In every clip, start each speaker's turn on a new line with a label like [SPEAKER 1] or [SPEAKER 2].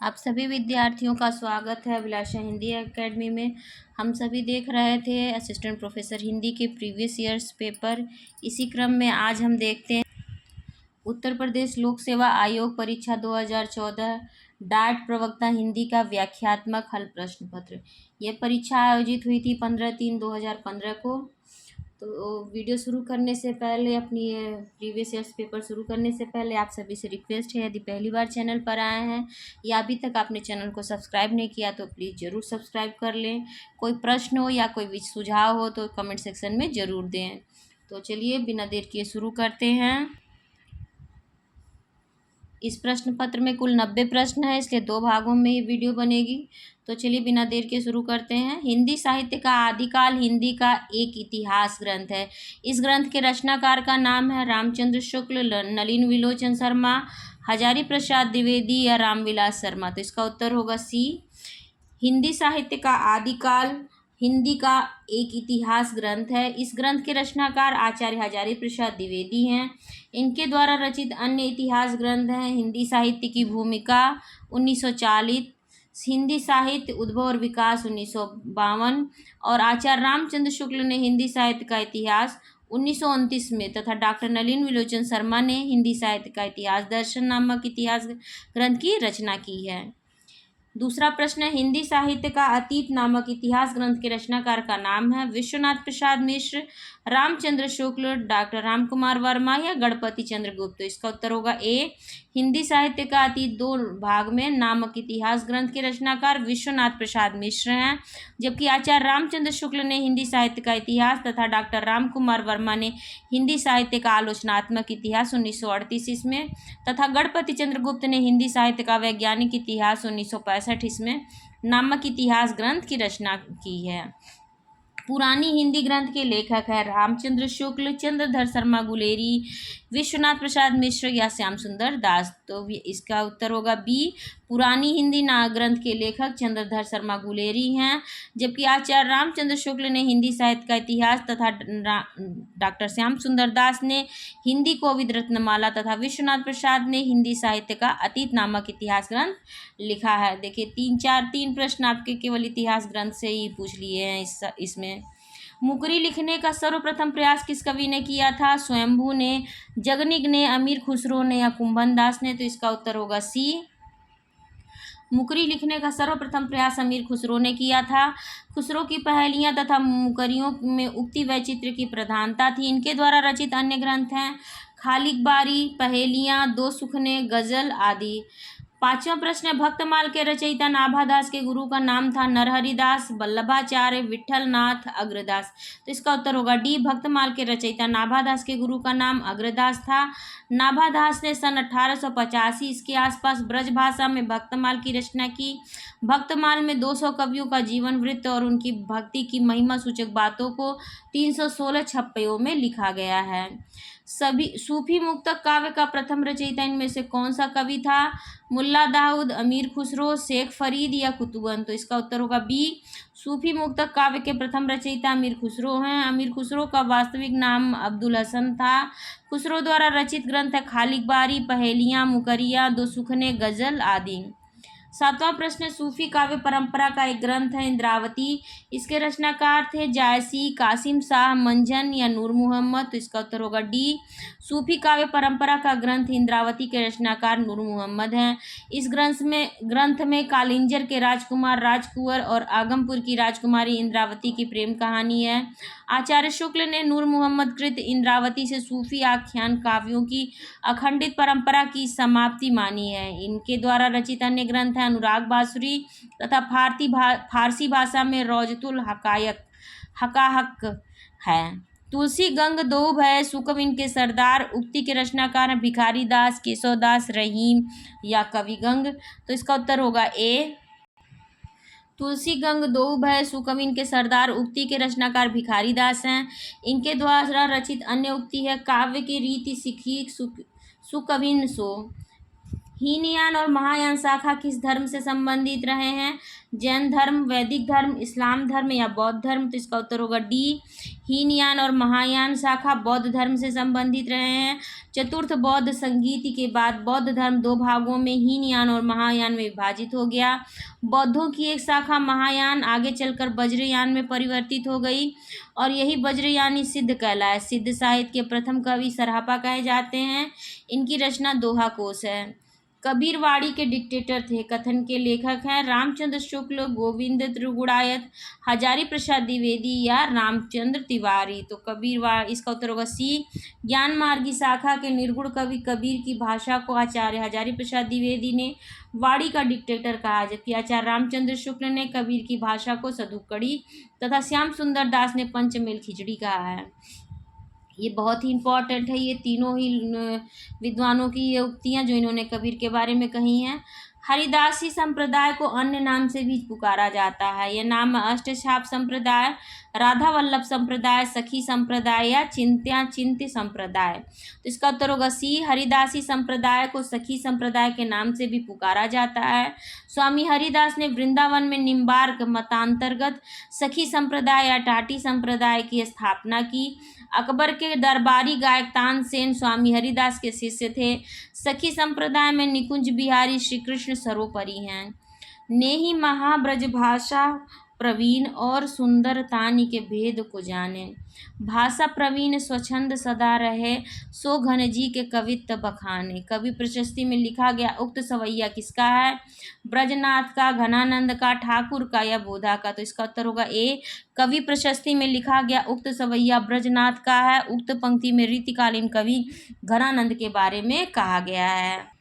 [SPEAKER 1] आप सभी विद्यार्थियों का स्वागत है अभिलाषा हिंदी एकेडमी में। हम सभी देख रहे थे असिस्टेंट प्रोफेसर हिंदी के प्रीवियस ईयर्स पेपर। इसी क्रम में आज हम देखते हैं उत्तर प्रदेश लोक सेवा आयोग परीक्षा 2014 डाट प्रवक्ता हिंदी का व्याख्यात्मक हल प्रश्न पत्र। यह परीक्षा आयोजित हुई थी 15/3/2015 को। तो वीडियो शुरू करने से पहले अपनी प्रीवियस ईयर्स पेपर शुरू करने से पहले आप सभी से रिक्वेस्ट है, यदि पहली बार चैनल पर आए हैं या अभी तक आपने चैनल को सब्सक्राइब नहीं किया तो प्लीज़ ज़रूर सब्सक्राइब कर लें। कोई प्रश्न हो या कोई सुझाव हो तो कमेंट सेक्शन में ज़रूर दें। तो चलिए बिना देर किए शुरू करते हैं। इस प्रश्न पत्र में कुल 90 प्रश्न है, इसलिए 2 भागों में ये वीडियो बनेगी। तो चलिए बिना देर के शुरू करते हैं। हिंदी साहित्य का आदिकाल हिंदी का एक इतिहास ग्रंथ है। इस ग्रंथ के रचनाकार का नाम है रामचंद्र शुक्ल, नलिन विलोचन शर्मा, हजारी प्रसाद द्विवेदी या रामविलास शर्मा। तो इसका उत्तर होगा सी। हिंदी साहित्य का आदिकाल हिंदी का एक इतिहास ग्रंथ है। इस ग्रंथ के रचनाकार आचार्य हजारी प्रसाद द्विवेदी हैं। इनके द्वारा रचित अन्य इतिहास ग्रंथ हैं हिंदी साहित्य की भूमिका 1940, हिंदी साहित्य उद्भव और विकास 1952 और आचार्य रामचंद्र शुक्ल ने हिंदी साहित्य का इतिहास 1929 में तथा डॉक्टर नलिन विलोचन शर्मा ने हिंदी साहित्य का इतिहास दर्शन नामक इतिहास ग्रंथ की रचना की है। दूसरा प्रश्न है, हिंदी साहित्य का अतीत नामक इतिहास ग्रंथ के रचनाकार का नाम है विश्वनाथ प्रसाद मिश्र, रामचंद्र शुक्ल, डॉक्टर रामकुमार वर्मा या गणपति चंद्र गुप्त। तो इसका उत्तर होगा ए। हिंदी साहित्य का अतीत 2 भाग में नामक इतिहास ग्रंथ के रचनाकार विश्वनाथ प्रसाद मिश्र हैं, जबकि आचार्य रामचंद्र शुक्ल ने हिंदी साहित्य का इतिहास तथा डॉक्टर रामकुमार वर्मा ने हिंदी साहित्य का आलोचनात्मक इतिहास 1938 ईस्वी तथा गणपति चंद्र गुप्त ने हिंदी साहित्य का वैज्ञानिक इतिहास 1965 ईस्वी नामक इतिहास ग्रंथ की रचना की है। पुरानी हिंदी ग्रंथ के लेखक है रामचंद्र शुक्ल, चंद्रधर शर्मा गुलेरी, विश्वनाथ प्रसाद मिश्र या श्याम सुंदर दास। तो इसका उत्तर होगा बी। पुरानी हिंदी ग्रंथ के लेखक चंद्रधर शर्मा गुलेरी हैं, जबकि आचार्य रामचंद्र शुक्ल ने हिंदी साहित्य का इतिहास तथा डॉक्टर श्याम सुंदर दास ने हिंदी कोविद रत्नमाला तथा विश्वनाथ प्रसाद ने हिंदी साहित्य का अतीत नामक इतिहास ग्रंथ लिखा है। देखिए 3 प्रश्न आपके केवल इतिहास ग्रंथ से ही पूछ लिए हैं। इसमें मुकरी लिखने का सर्वप्रथम प्रयास किस कवि ने किया था? स्वयंभू ने, जगनिक ने, अमीर खुसरो ने या कुंभन दास ने। तो इसका उत्तर होगा सी। मुकरी लिखने का सर्वप्रथम प्रयास अमीर खुसरो ने किया था। खुसरो की पहेलियाँ तथा मुकरियों में उक्ति वैचित्र की प्रधानता थी। इनके द्वारा रचित अन्य ग्रंथ हैं खालिक बारी, पहेलियाँ, दो सुखने, गजल आदि। 5वां प्रश्न है, भक्तमाल के रचयिता नाभादास के गुरु का नाम था नरहरिदास, वल्लभाचार्य, विठलनाथ, अग्रदास। तो इसका उत्तर होगा डी। भक्तमाल के रचयिता नाभादास के गुरु का नाम अग्रदास था। नाभादास ने सन 1885 इसके आसपास ब्रज भाषा में भक्तमाल की रचना की। भक्तमाल में 200 कवियों का जीवन वृत्त और उनकी भक्ति की महिमा सूचक बातों को 316 छप्पयों में लिखा गया है। सभी सूफी मुक्तक काव्य का प्रथम रचयिता इनमें से कौन सा कवि था? मुल्ला दाऊद, अमीर खुसरो, शेख फरीद या कुतुबन। तो इसका उत्तर होगा बी। सूफी मुक्तक काव्य के प्रथम रचयिता अमीर खुसरो हैं। अमीर खुसरो का वास्तविक नाम अब्दुल हसन था। खुसरो द्वारा रचित ग्रंथ है खालिक बारी, पहेलियाँ, मुकरियाँ, दो सुखने, गजल आदि। 7वां प्रश्न, सूफी काव्य परंपरा का एक ग्रंथ है इंद्रावती। इसके रचनाकार थे जायसी, कासिम शाह, मंझन या नूर मोहम्मद। तो इसका उत्तर होगा डी। सूफी काव्य परंपरा का ग्रंथ इंद्रावती के रचनाकार नूर मोहम्मद हैं। इस ग्रंथ में कालिंजर के राजकुमार राजकुंवर और आगमपुर की राजकुमारी इंद्रावती की प्रेम कहानी है। आचार्य शुक्ल ने नूर मोहम्मद कृत इंद्रावती से सूफी आख्यान काव्यों की अखंडित परंपरा की समाप्ति मानी है। इनके द्वारा रचित अन्य ग्रंथ हैं अनुराग बांसुरी तथा फारसी भाषा में रौजतुल हकाहक है। तुलसी गंग दो भय सुकविन के सरदार उक्ति के रचनाकार हैं भिखारी दास, केशव दास, रहीम या कवि गंग। तो इसका उत्तर होगा ए। तुलसी गंग दो भय सुकविन के सरदार उक्ति के रचनाकार भिखारी दास हैं। इनके द्वारा रचित अन्य उक्ति है काव्य की रीति सीखी सुकविन सो। हीनयान और महायान शाखा किस धर्म से संबंधित रहे हैं? जैन धर्म, वैदिक धर्म, इस्लाम धर्म या बौद्ध धर्म? तो इसका उत्तर होगा डी, हीनयान और महायान शाखा बौद्ध धर्म से संबंधित रहे हैं। चतुर्थ बौद्ध संगीति के बाद बौद्ध धर्म दो भागों में हीनयान और महायान में विभाजित हो गया। बौद्धों की एक शाखा महायान आगे चलकर वज्रयान में परिवर्तित हो गई और यही वज्रयानी सिद्ध कहलाए। सिद्ध साहित्य के प्रथम कवि सरापा कहे जाते हैं। इनकी रचना दोहा कोश है। कबीरवाड़ी के डिक्टेटर थे कथन के लेखक हैं रामचंद्र शुक्ल, गोविंद त्रिगुणायत, हजारी प्रसाद द्विवेदी या रामचंद्र तिवारी? तो कबीरवाड़ी, इसका उत्तर होगा सी, ज्ञान मार्गी शाखा के निर्गुण कवि कबीर की भाषा को आचार्य हजारी प्रसाद द्विवेदी ने वाड़ी का डिक्टेटर कहा, जबकि आचार्य रामचंद्र शुक्ल ने कबीर की भाषा को सधुकड़ी तथा श्याम सुंदर दास ने पंचमेल खिचड़ी कहा है। ये बहुत ही इम्पॉर्टेंट है, ये तीनों ही विद्वानों की ये उक्तियाँ जो इन्होंने कबीर के बारे में कही हैं। हरिदासी संप्रदाय को अन्य नाम से भी पुकारा जाता है। ये नाम अष्टछाप संप्रदाय, राधा वल्लभ संप्रदाय, सखी संप्रदाय या चिंत्य संप्रदाय? तो इसका उत्तर होगा सी, हरिदासी संप्रदाय को सखी संप्रदाय के नाम से भी पुकारा जाता है। स्वामी हरिदास ने वृंदावन में निम्बार्क मतांतर्गत सखी संप्रदाय या टाटी संप्रदाय की स्थापना की। अकबर के दरबारी गायक तानसेन स्वामी हरिदास के शिष्य थे। सखी संप्रदाय में निकुंज बिहारी श्री कृष्ण सर्वोपरि हैं। नेहि महाब्रज भाषा प्रवीण और सुंदर तानि के भेद को जाने। भाषा प्रवीण स्वच्छंद सदा रहे, सो घन जी के कवित्व बखाने। कवि प्रशस्ति में लिखा गया उक्त सवैया किसका है? ब्रजनाथ का, घनानंद का, ठाकुर का या बोधा का? तो इसका उत्तर होगा ए, कवि प्रशस्ति में लिखा गया उक्त सवैया ब्रजनाथ का है। उक्त पंक्ति में रीतिकालीन कवि घनानंद के बारे में कहा गया है।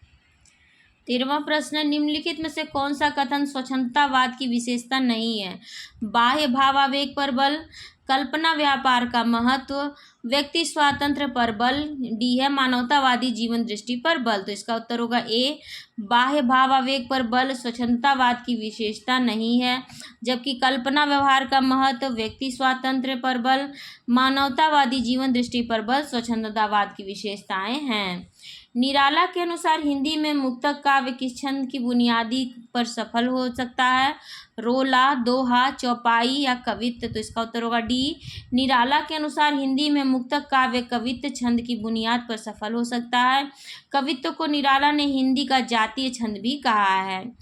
[SPEAKER 1] 13वां प्रश्न, निम्नलिखित में से कौन सा कथन स्वच्छंदतावाद की विशेषता नहीं है? बाह्य भावावेग पर बल, कल्पना व्यापार का महत्व, व्यक्ति स्वातंत्र्य पर बल, डी है मानवतावादी जीवन दृष्टि पर बल? तो इसका उत्तर होगा ए, बाह्य भावावेग पर बल स्वच्छंदतावाद की विशेषता नहीं है, जबकि कल्पना व्यवहार का महत्व, व्यक्ति स्वातंत्र्य पर बल, मानवतावादी जीवन दृष्टि पर बल स्वच्छंदतावाद की विशेषताएं हैं। निराला के अनुसार हिंदी में मुक्तक काव्य किस छंद की बुनियादी पर सफल हो सकता है? रोला, दोहा, चौपाई या कवित्त? तो इसका उत्तर होगा डी, निराला के अनुसार हिंदी में मुक्तक काव्य कवित्त छंद की बुनियाद पर सफल हो सकता है। कवित्त को निराला ने हिंदी का जातीय छंद भी कहा है।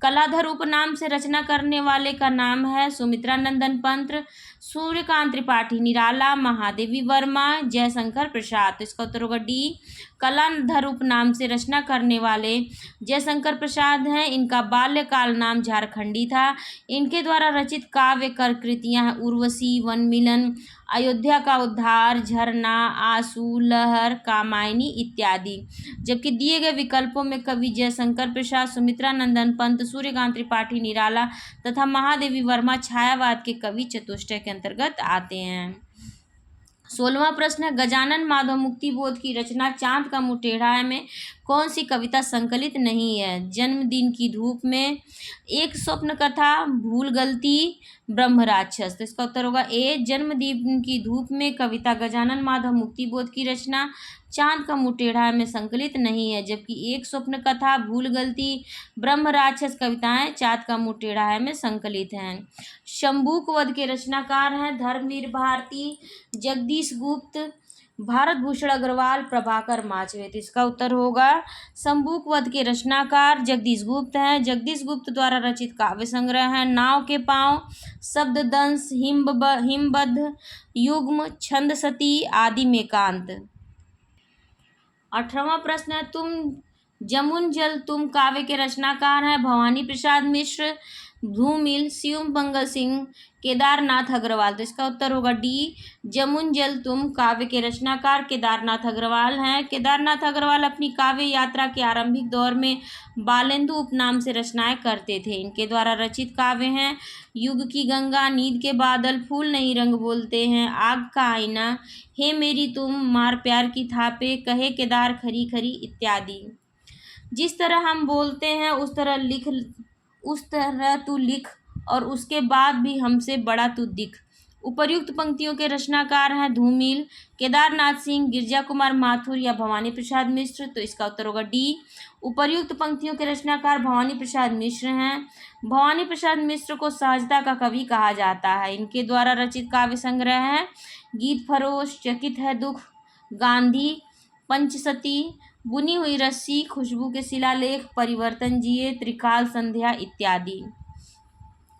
[SPEAKER 1] कलाधर उपनाम से रचना करने वाले का नाम है सुमित्रा नंदन पंत, सूर्यकांत त्रिपाठी निराला, महादेवी वर्मा, जयशंकर प्रसाद? तो इसका उत्तर होगा डी, कलाधर उपनाम से रचना करने वाले जयशंकर प्रसाद हैं। इनका बाल्यकाल नाम झारखंडी था। इनके द्वारा रचित काव्य कृतियां हैं उर्वशी, वनमिलन, अयोध्या का उद्धार, झरना, आंसू, लहर, कामायनी इत्यादि। जबकि दिए गए विकल्पों में कवि जयशंकर प्रसाद, सुमित्रा नंदन पंत, सूर्यकांत त्रिपाठी निराला तथा महादेवी वर्मा छायावाद के कवि चतुष्टय के अंतर्गत आते हैं। 16वां प्रश्न है, गजानन माधव मुक्तिबोध की रचना चांद का मुंह टेढ़ा है में कौन सी कविता संकलित नहीं है? जन्मदिन की धूप में, एक स्वप्न कथा, भूल गलती, ब्रह्म राक्षस? तो इसका उत्तर होगा ए, जन्मदिन की धूप में कविता गजानन माधव मुक्तिबोध की रचना चांद का मुंह टेढ़ा है में संकलित नहीं है, जबकि एक स्वप्न कथा, भूल गलती, ब्रह्म राक्षस कविताएं चांद का मुंह टेढ़ा है में संकलित हैं। शंभूक वध के रचनाकार हैं धर्मवीर भारती, जगदीश गुप्त, भारत भूषण अग्रवाल, प्रभाकर माचवे? तो इसका उत्तर होगा शंभूक वध के रचनाकार जगदीश गुप्त हैं। जगदीश गुप्त द्वारा रचित काव्य संग्रह है नाव के पांव, शब्ददंश, हिमबद्ध, युग्म, छंद सती, आदि में कांत। 18वां प्रश्न है, तुम जमुन जल तुम काव्य के रचनाकार हैं भवानी प्रसाद मिश्र, धूमिल, शिव मंगल सिंह, केदारनाथ अग्रवाल? तो इसका उत्तर होगा डी, जमुन जल तुम काव्य के रचनाकार केदारनाथ अग्रवाल हैं। केदारनाथ अग्रवाल अपनी काव्य यात्रा के आरंभिक दौर में बालेंदु उपनाम से रचनाएं करते थे। इनके द्वारा रचित काव्य हैं युग की गंगा, नींद के बादल, फूल नहीं रंग बोलते हैं, आग का आईना, हे मेरी तुम, मार प्यार की थापे, कहे केदार खरी खरी इत्यादि। जिस तरह हम बोलते हैं उस तरह तू लिख और उसके बाद भी हमसे बड़ा तू दिख। उपर्युक्त पंक्तियों के रचनाकार हैं धूमिल, केदारनाथ सिंह, गिरजा कुमार माथुर या भवानी प्रसाद मिश्र? तो इसका उत्तर होगा डी, उपर्युक्त पंक्तियों के रचनाकार भवानी प्रसाद मिश्र हैं। भवानी प्रसाद मिश्र को सहजता का कवि कहा जाता है। इनके द्वारा रचित काव्य संग्रह हैं गीत फरोश, चकित है दुख, गांधी, पंचसती, बुनी हुई रस्सी, खुशबू के शिलालेख, परिवर्तन जिए, त्रिकाल संध्या इत्यादि।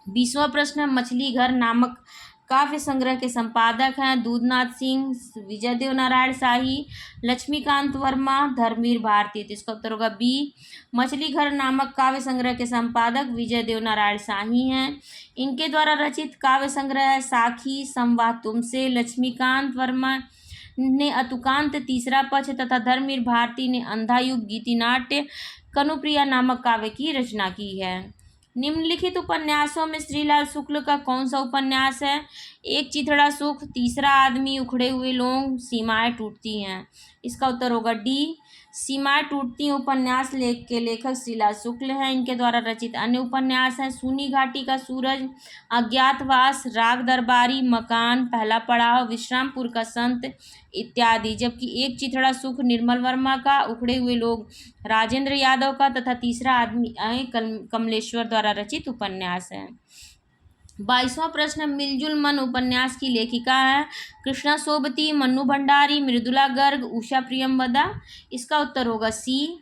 [SPEAKER 1] 20वां प्रश्न है मछली घर नामक काव्य संग्रह के संपादक हैं दूधनाथ सिंह, विजय देव नारायण शाही, लक्ष्मीकांत वर्मा, धर्मवीर भारती। तो इसका उत्तर होगा बी। मछली घर नामक काव्य संग्रह के संपादक विजय देव नारायण शाही हैं। इनके द्वारा रचित काव्य संग्रह है साखी, संवाद तुमसे। लक्ष्मीकांत वर्मा ने अतुकांत, तीसरा पक्ष तथा धर्मवीर भारती ने अंधा युग, गीतिनाट्य, कनुप्रिया नामक काव्य की रचना की है। निम्नलिखित उपन्यासों में श्रीलाल शुक्ल का कौन सा उपन्यास है? एक चिथड़ा सुख, तीसरा आदमी, उखड़े हुए लोग, सीमाएं टूटती हैं। इसका उत्तर होगा डी। सीमाएं टूटती हैं उपन्यास के लेखक श्रीलाल शुक्ल हैं। इनके द्वारा रचित अन्य उपन्यास हैं सूनी घाटी का सूरज, अज्ञातवास, राग दरबारी, मकान, पहला पड़ाव, विश्रामपुर का संत इत्यादि। जबकि एक चिथड़ा सुख निर्मल वर्मा का, उखड़े हुए लोग राजेंद्र यादव का तथा तीसरा आदमी कमलेश्वर द्वारा रचित उपन्यास है। 22वां प्रश्न मिलजुल मन उपन्यास की लेखिका है कृष्णा सोबती, मन्नू भंडारी, मृदुला गर्ग, उषा प्रियंवदा। इसका उत्तर होगा सी।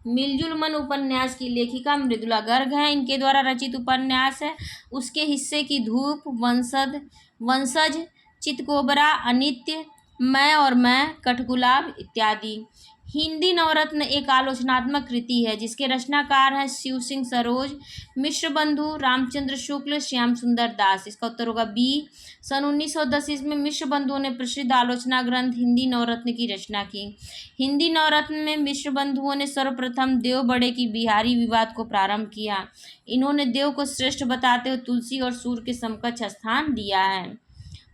[SPEAKER 1] मिलजुल मन उपन्यास की लेखिका मृदुला गर्ग हैं। इनके द्वारा रचित उपन्यास है उसके हिस्से की धूप, वंशज, चितकोबरा, अनित्य, मैं और मैं, कठगुलाब इत्यादि। हिंदी नवरत्न एक आलोचनात्मक कृति है जिसके रचनाकार हैं शिव सिंह सरोज, मिश्र बंधु, रामचंद्र शुक्ल, श्याम सुंदर दास। इसका उत्तर होगा बी। सन 1910 ईस्वी में मिश्र बंधुओं ने प्रसिद्ध आलोचना ग्रंथ हिंदी नवरत्न की रचना की। हिंदी नवरत्न में मिश्र बंधुओं ने सर्वप्रथम देव बड़े की बिहारी विवाद को प्रारंभ किया। इन्होंने देव को श्रेष्ठ बताते हुए तुलसी और सूर के समकक्ष स्थान दिया है।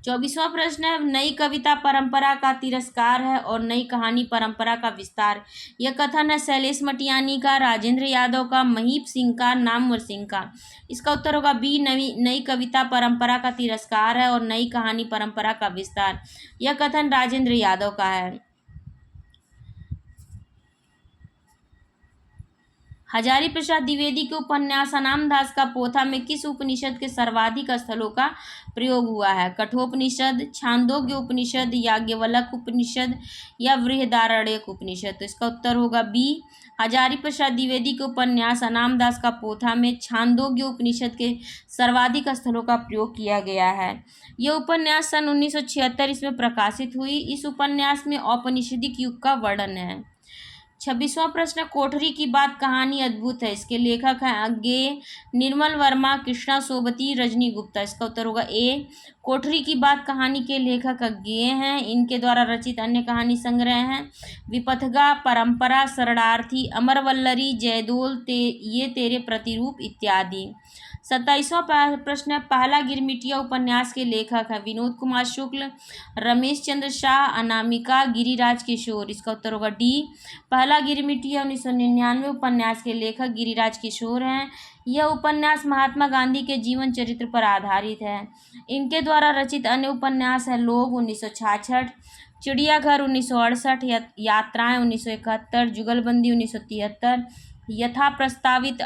[SPEAKER 1] 24वां प्रश्न है नई कविता परंपरा का तिरस्कार है और नई कहानी परंपरा का विस्तार। यह कथन है शैलेश मटियानी का, राजेंद्र यादव का, महीप सिंह का, नामवर सिंह का। इसका उत्तर होगा बी। नई कविता परंपरा का तिरस्कार है और नई कहानी परंपरा का विस्तार। यह कथन राजेंद्र यादव का है। हजारी प्रसाद द्विवेदी के उपन्यास अनाम दास का पोथा में किस उपनिषद के सर्वाधिक स्थलों का प्रयोग हुआ है? कठोपनिषद, छांदोग्य उपनिषद, याज्ञवल्क्य उपनिषद या बृहदारण्यक उपनिषद। तो इसका उत्तर होगा बी। हजारी प्रसाद द्विवेदी के उपन्यास अनाम दास का पोथा में छांदोग्य उपनिषद के सर्वाधिक स्थलों का प्रयोग किया गया है। यह उपन्यास सन 1976 इसमें प्रकाशित हुई। इस उपन्यास में औपनिषदिक युग का वर्णन है। 26वां प्रश्न कोठरी की बात कहानी अद्भुत है। इसके लेखक हैं अज्ञेय, निर्मल वर्मा, कृष्णा सोबती, रजनी गुप्ता। इसका उत्तर होगा ए। कोठरी की बात कहानी के लेखक अज्ञेय हैं। इनके द्वारा रचित अन्य कहानी संग्रह हैं विपथगा, परंपरा, शरणार्थी, अमरवल्लरी, जयदोल, ये तेरे प्रतिरूप इत्यादि। 27वां प्रश्न पहला गिरमिटिया उपन्यास के लेखक हैं विनोद कुमार शुक्ल, रमेश चंद्र शाह, अनामिका, गिरिराज किशोर। इसका उत्तर होगा डी। पहला गिरमिटिया 1999 उपन्यास के लेखक गिरिराज किशोर हैं। यह उपन्यास महात्मा गांधी के जीवन चरित्र पर आधारित है। इनके द्वारा रचित अन्य उपन्यास है लोग 1966, चिड़ियाघर 1968, यात्राएं 1971, जुगलबंदी 1973, यथा प्रस्तावित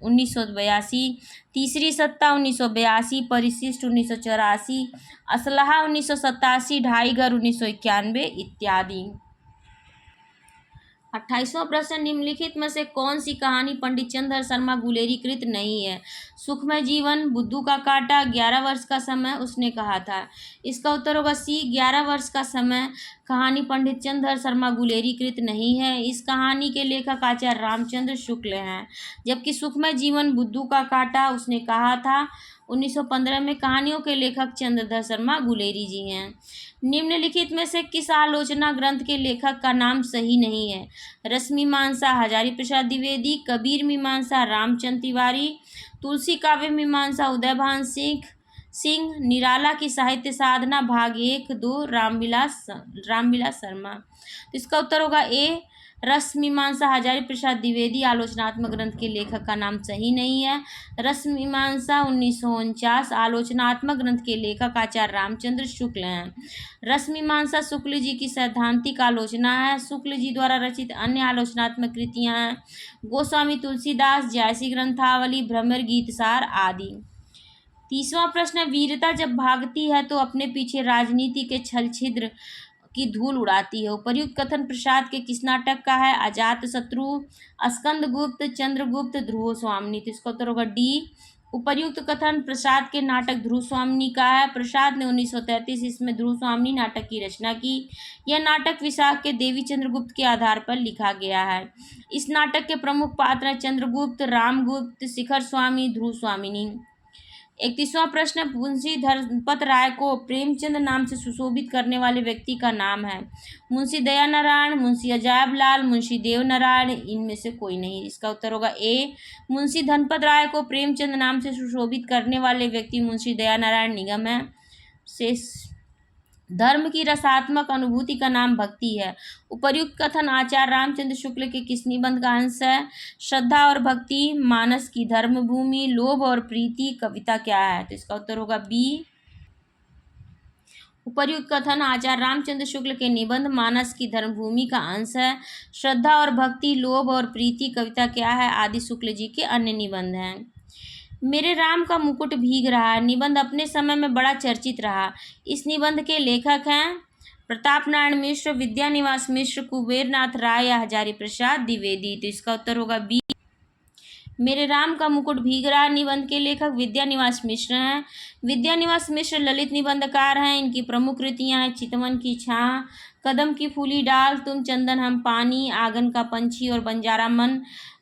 [SPEAKER 1] 1982, तीसरी सत्ता 1982, परिशिष्ट 1984, असलहा 1987, ढाई घर 1991 इत्यादि। 28वां प्रश्न निम्नलिखित में से कौन सी कहानी पंडित चंद्रधर शर्मा गुलेरी कृत नहीं है? सुखमय जीवन, बुद्धू का कांटा, 11 वर्ष का समय, उसने कहा था। इसका उत्तर होगा सी। 11 वर्ष का समय कहानी पंडित चंद्रधर शर्मा गुलेरी कृत नहीं है। इस कहानी के लेखक आचार्य रामचंद्र शुक्ल हैं। जबकि सुखमय जीवन, बुद्धू का कांटा, उसने कहा था 1915 में कहानियों के लेखक चंद्रधर शर्मा गुलेरी जी हैं। निम्नलिखित में से किस आलोचना ग्रंथ के लेखक का नाम सही नहीं है? रस मीमांसा हजारी प्रसाद द्विवेदी, कबीर मीमांसा रामचंद्र तिवारी, तुलसी काव्य मीमांसा उदयभान सिंह, निराला की साहित्य साधना भाग 1, 2 रामविलास शर्मा। तो इसका उत्तर होगा ए। रसमीमांसा हजारी प्रसाद द्विवेदी आलोचनात्मक ग्रंथ के लेखक का नाम सही नहीं है। रसमीमांसा 1949 आलोचनात्मक ग्रंथ के लेखक आचार्य रामचंद्र शुक्ल हैं। रसमीमांसा शुक्ल जी की सैद्धांतिक आलोचना है। शुक्ल जी द्वारा रचित अन्य आलोचनात्मक कृतियां हैं गोस्वामी तुलसीदास, जयसी ग्रंथावली, भ्रमर गीतसार आदि। तीसवां प्रश्न है, वीरता जब भागती है तो अपने पीछे राजनीति के छल छिद्र की धूल उड़ाती है। उपर्युक्त कथन प्रसाद के किस नाटक का है? अजातशत्रु, स्कंदगुप्त, चंद्रगुप्त, ध्रुव स्वामिनी। तो इसका उत्तर होगा डी। उपर्युक्त कथन प्रसाद के नाटक ध्रुव स्वामिनी का है। प्रसाद ने 1933 ईस्वी में ध्रुव स्वामिनी नाटक की रचना की। यह नाटक विशाख के देवी चंद्रगुप्त के आधार पर लिखा गया है। इस नाटक के प्रमुख पात्र हैं चंद्रगुप्त, रामगुप्त, शिखर स्वामी, ध्रुव स्वामिनी। 31वां प्रश्न, मुंशी धर्मपत राय को प्रेमचंद नाम से सुशोभित करने वाले व्यक्ति का नाम है? मुंशी दयानारायण, मुंशी अजायब लाल, मुंशी देवनारायण, इनमें से कोई नहीं। इसका उत्तर होगा ए। मुंशी धर्मपत राय को प्रेमचंद नाम से सुशोभित करने वाले व्यक्ति मुंशी दयानारायण निगम है। शेष धर्म की रसात्मक अनुभूति का नाम भक्ति है। उपर्युक्त कथन आचार्य रामचंद्र शुक्ल के किस निबंध का अंश है? श्रद्धा और भक्ति, मानस की धर्मभूमि, लोभ और प्रीति, कविता क्या है? तो इसका उत्तर होगा बी। उपर्युक्त कथन आचार्य रामचंद्र शुक्ल के निबंध मानस की धर्मभूमि का अंश है। श्रद्धा और भक्ति, लोभ और प्रीति, कविता क्या है आदि शुक्ल जी के अन्य निबंध हैं। मेरे राम का मुकुट भीग रहा है निबंध अपने समय में बड़ा चर्चित रहा। इस निबंध के लेखक हैं प्रताप नारायण मिश्र, विद्यानिवास मिश्र, कुबेरनाथ राय या हजारी प्रसाद द्विवेदी। तो इसका उत्तर होगा बी। मेरे राम का मुकुट भीग रहा निबंध के लेखक विद्यानिवास मिश्र हैं। विद्यानिवास मिश्र ललित निबंधकार हैं। इनकी प्रमुख कृतियां हैं चितवन की छाह, कदम की फूली डाल, तुम चंदन हम पानी, आंगन का पंछी और बंजारा मन,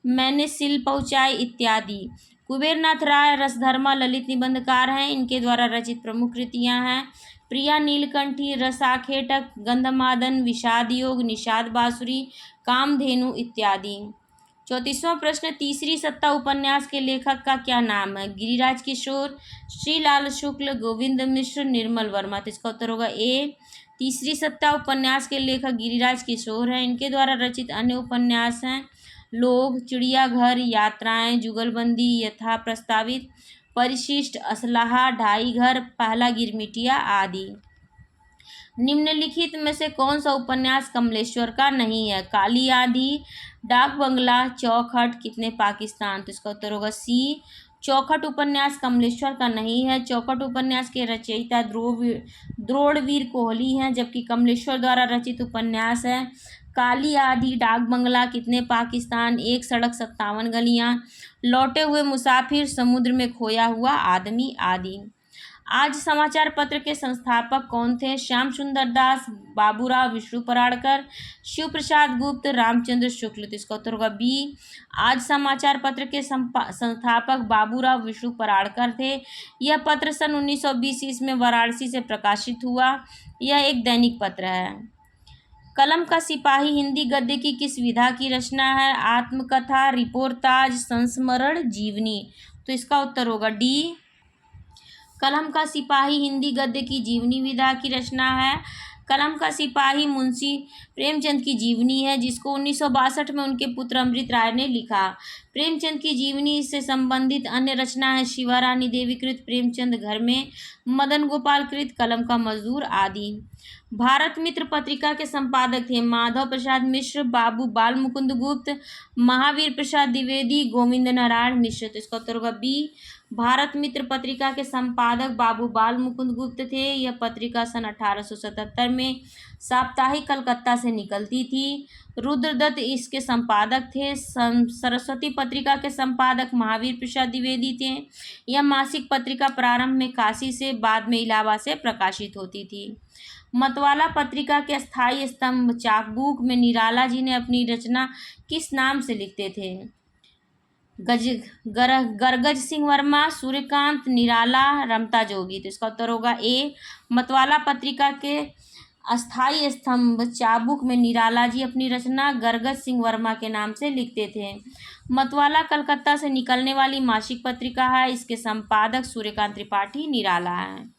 [SPEAKER 1] मैंने सिल पहुँचाई इत्यादि। कुबेरनाथ राय रसधर्मा ललित निबंधकार हैं। इनके द्वारा रचित प्रमुख कृतियां हैं प्रिया नीलकंठी, रसाखेटक, गंधमादन, विषाद योग, निषाद बांसुरी, कामधेनु इत्यादि। 34वां प्रश्न, तीसरी सत्ता उपन्यास के लेखक का क्या नाम है? गिरिराज किशोर, श्रीलाल शुक्ल, गोविंद मिश्र, निर्मल वर्मा। तो इसका उत्तर होगा ए। तीसरी सत्ता उपन्यास के लेखक गिरिराज किशोर हैं। इनके द्वारा रचित अन्य उपन्यास हैं लोग, चिड़ियाघर, यात्राएं, जुगलबंदी, यथा प्रस्तावित, परिशिष्ट, असलाहा, ढाई घर, पहला गिरमिटिया आदि। निम्नलिखित में से कौन सा उपन्यास कमलेश्वर का नहीं है? काली आंधी, डाक बंगला, चौखट, कितने पाकिस्तान। तो इसका उत्तर होगा सी। चौखट उपन्यास कमलेश्वर का नहीं है। चौखट उपन्यास के रचयिता द्रोणवीर कोहली हैं, जबकि कमलेश्वर द्वारा रचित उपन्यास है काली आंधी, डाक बंगला, कितने पाकिस्तान, एक सड़क 57 गलियां, लौटे हुए मुसाफिर, समुद्र में खोया हुआ आदमी आदि। आज समाचार पत्र के संस्थापक कौन थे? श्याम सुंदर दास, बाबूराव विष्णु पराड़कर, शिव प्रसाद गुप्त, रामचंद्र शुक्ल। तो इसका उत्तर होगा बी। आज समाचार पत्र के संस्थापक बाबूराव विष्णु पराड़कर थे। यह पत्र सन 1920 ईस्वी में वाराणसी से प्रकाशित हुआ। यह एक दैनिक पत्र है। कलम का सिपाही हिंदी गद्य की किस विधा की रचना है? आत्मकथा, रिपोर्टाज, संस्मरण, जीवनी। तो इसका उत्तर होगा डी। कलम का सिपाही हिंदी गद्य की जीवनी विधा की रचना है। कलम का सिपाही मुंशी प्रेमचंद की जीवनी है, जिसको 1962 में उनके पुत्र अमृत राय ने लिखा। प्रेमचंद की जीवनी से संबंधित अन्य रचना है शिवारानी देवी कृत प्रेमचंद घर में, मदन गोपाल कृत कलम का मजदूर आदि। भारत मित्र पत्रिका के संपादक थे माधव प्रसाद मिश्र, बाबू बाल मुकुंद गुप्त, महावीर प्रसाद द्विवेदी, गोविंद नारायण मिश्र। तो इसका उत्तर होगा बी। भारत मित्र पत्रिका के संपादक बाबू बाल मुकुंद गुप्त थे। यह पत्रिका सन 1877 में साप्ताहिक कलकत्ता से निकलती थी। रुद्रदत्त इसके संपादक थे। सरस्वती पत्रिका के संपादक महावीर प्रसाद द्विवेदी थे। यह मासिक पत्रिका प्रारंभ में काशी से, बाद में इलाहाबाद से प्रकाशित होती थी। मतवाला पत्रिका के स्थायी स्तंभ चाकबूक में निराला जी ने अपनी रचना किस नाम से लिखते थे? गरगज सिंह वर्मा, सूर्यकांत, निराला, रमता जोगी। तो इसका उत्तर होगा ए। मतवाला पत्रिका के अस्थाई स्तंभ चाबुक में निराला जी अपनी रचना गरगज सिंह वर्मा के नाम से लिखते थे। मतवाला कलकत्ता से निकलने वाली मासिक पत्रिका है। इसके संपादक सूर्यकांत त्रिपाठी निराला हैं।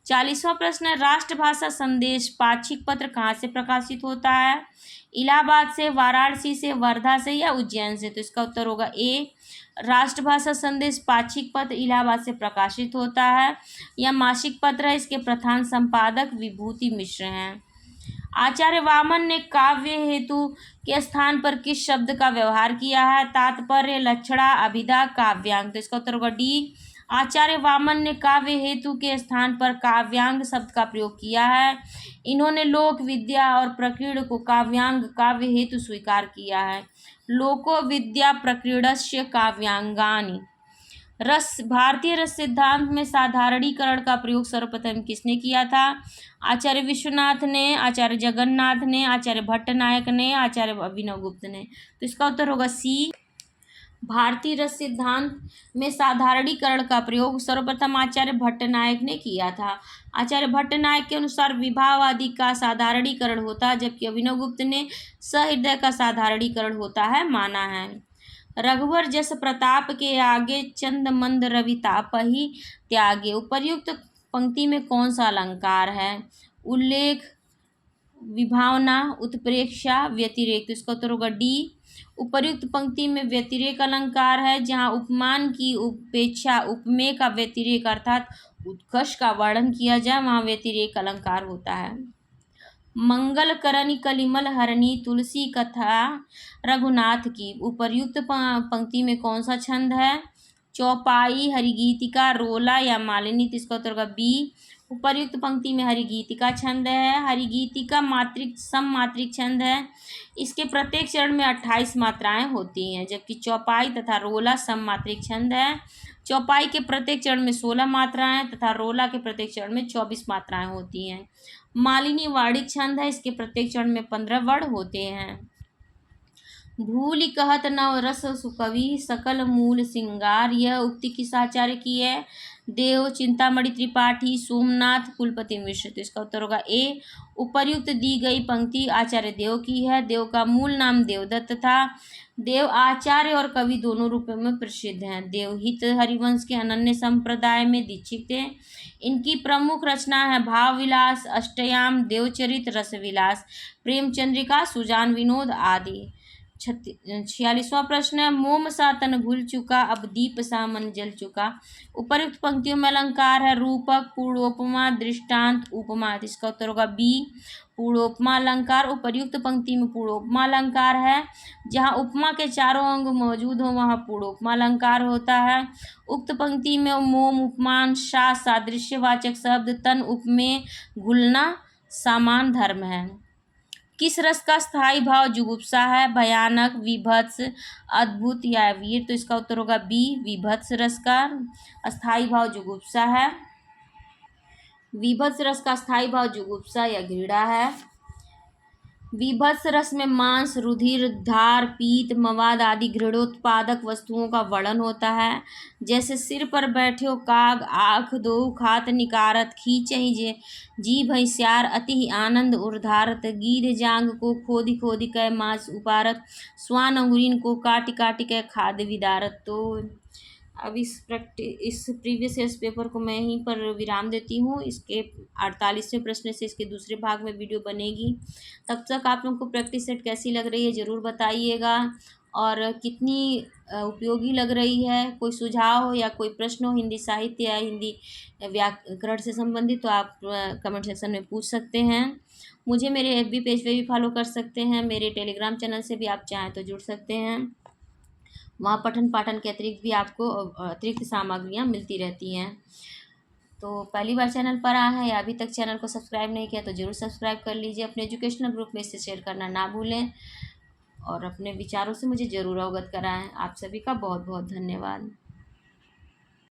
[SPEAKER 1] 40वां प्रश्न है, राष्ट्रभाषा संदेश पाक्षिक पत्र कहाँ से प्रकाशित होता है? इलाहाबाद से, वाराणसी से, वर्धा से या उज्जैन से? तो इसका उत्तर होगा ए। राष्ट्रभाषा संदेश पाक्षिक पत्र इलाहाबाद से प्रकाशित होता है। यह मासिक पत्र है। इसके प्रधान संपादक विभूति मिश्र हैं। आचार्य वामन ने काव्य हेतु के स्थान पर किस शब्द का व्यवहार किया है? तात्पर्य, लक्षणा, अभिधा, काव्यांग। तो इसका उत्तर होगा डी। आचार्य वामन ने काव्य हेतु के स्थान पर काव्यांग शब्द का प्रयोग किया है। इन्होंने लोक विद्या और प्रकीर्ण को काव्यांग काव्य हेतु स्वीकार किया है। लोको विद्या प्रकीर्णस्य काव्यांगानि। भारतीय रस सिद्धांत में साधारणीकरण का प्रयोग सर्वप्रथम किसने किया था? आचार्य विश्वनाथ ने, आचार्य जगन्नाथ ने, आचार्य भट्टनायक ने, आचार्य अभिनव गुप्त ने। तो इसका उत्तर होगा सी। भारतीय रस सिद्धांत में साधारणीकरण का प्रयोग सर्वप्रथम आचार्य भट्टनायक ने किया था। आचार्य भट्टनायक के अनुसार विभावादि का साधारणीकरण होता है, जबकि अभिनव गुप्त ने सहृदय का साधारणीकरण होता है माना है। रघुवर जस प्रताप के आगे, चंद मंद रवि ताप ही त्यागे। उपर्युक्त पंक्ति में कौन सा अलंकार है? उल्लेख, विभावना, उत्प्रेक्षा, व्यतिरेक। तो इसका उत्तर होगा डी। उपर्युक्त पंक्ति में व्यतिरेक अलंकार है। जहाँ उपमान की उपेक्षा, उपमेय का व्यतिरेक अर्थात उत्कर्ष का वर्णन किया जाए, वहाँ व्यतिरेक अलंकार होता है। मंगल करनी कलिमल हरणी, तुलसी कथा रघुनाथ की। उपर्युक्त पंक्ति में कौन सा छंद है? चौपाई, हरिगीतिका, रोला या मालिनी। तो इसका उत्तर होगा बी। उपर्युक्त पंक्ति में हरिगीतिका छंद है। हरिगीतिका मात्रिक सममात्रिक छंद है। इसके प्रत्येक चरण में 28 मात्राएं होती हैं, जबकि चौपाई तथा रोला सममात्रिक छंद है। चौपाई के प्रत्येक चरण में 16 मात्राएं तथा रोला के प्रत्येक चरण में 24 मात्राएं होती हैं। मालिनी वार्णिक छंद है। इसके प्रत्येक चरण में 15 वर्ण होते हैं। भूलि कहत नव रस सुकवि, सकल मूल सिंगार। यह उक्ति किस आचार्य की है? देव चिंतामणि त्रिपाठी, सोमनाथ, कुलपति मिश्र। तो इसका उत्तर होगा ए। उपर्युक्त दी गई पंक्ति आचार्य देव की है। देव का मूल नाम देवदत्त था। देव आचार्य और कवि दोनों रूपों में प्रसिद्ध हैं। देवहित हरिवंश के अनन्य संप्रदाय में दीक्षित थे। इनकी प्रमुख रचना है भाव विलास, अष्टयाम, देवचरित, रसविलास, प्रेमचंद्रिका, सुजान विनोद आदि। 46वां प्रश्न है, मोम सा तन घुल चुका, अब दीप सा मन जल चुका। उपर्युक्त पंक्तियों में अलंकार है रूपक, पूर्वोपमा, दृष्टांत, उपमा। इसका उत्तर होगा बी। पूर्वोपमा अलंकार। उपर्युक्त पंक्ति में पूर्वोपमा अलंकार है। जहाँ उपमा के चारों अंग मौजूद हो वहाँ पूर्वोपमा अलंकार होता है। उक्त पंक्ति में मोम उपमान, सा सादृश्यवाचक शब्द, तन उपमेय, घुलना समान धर्म है। किस रस का स्थायी भाव जुगुप्सा है? भयानक, विभत्स, अद्भुत या वीर। तो इसका उत्तर होगा बी। विभत्स रस का स्थायी भाव जुगुप्सा है। विभत्स रस का स्थायी भाव जुगुप्सा या घृणा है। विभत्स रस में मांस, रुधिर, धार, पीत, मवाद आदि घृणोत्पादक वस्तुओं का वर्णन होता है। जैसे सिर पर बैठे हो काग, आँख दो खात निकारत, खींचहि जे जीभ हंसियार, अति ही आनंद उर्धारत, गीध जांग को खोदी खोदी कै मांस उपारत, स्वान अंगुरीन को काटि काटि कै खाद विदारत। तो अब इस प्रीवियस ईयर्स पेपर को मैं यहीं पर विराम देती हूँ। इसके 48वें प्रश्न से इसके दूसरे भाग में वीडियो बनेगी। तब तक आप लोगों को प्रैक्टिस सेट कैसी लग रही है ज़रूर बताइएगा, और कितनी उपयोगी लग रही है। कोई सुझाव हो या कोई प्रश्न हो हिंदी साहित्य या हिंदी व्याकरण से संबंधित तो आप कमेंट सेक्शन में पूछ सकते हैं। मुझे मेरे FB पेज पे भी फॉलो कर सकते हैं। मेरे टेलीग्राम चैनल से भी आप चाहें तो जुड़ सकते हैं। वहाँ पठन पाठन के अतिरिक्त भी आपको अतिरिक्त सामग्रियाँ मिलती रहती हैं। तो पहली बार चैनल पर आए हैं या अभी तक चैनल को सब्सक्राइब नहीं किया तो ज़रूर सब्सक्राइब कर लीजिए। अपने एजुकेशनल ग्रुप में इसे शेयर करना ना भूलें और अपने विचारों से मुझे ज़रूर अवगत कराएं। आप सभी का बहुत बहुत धन्यवाद।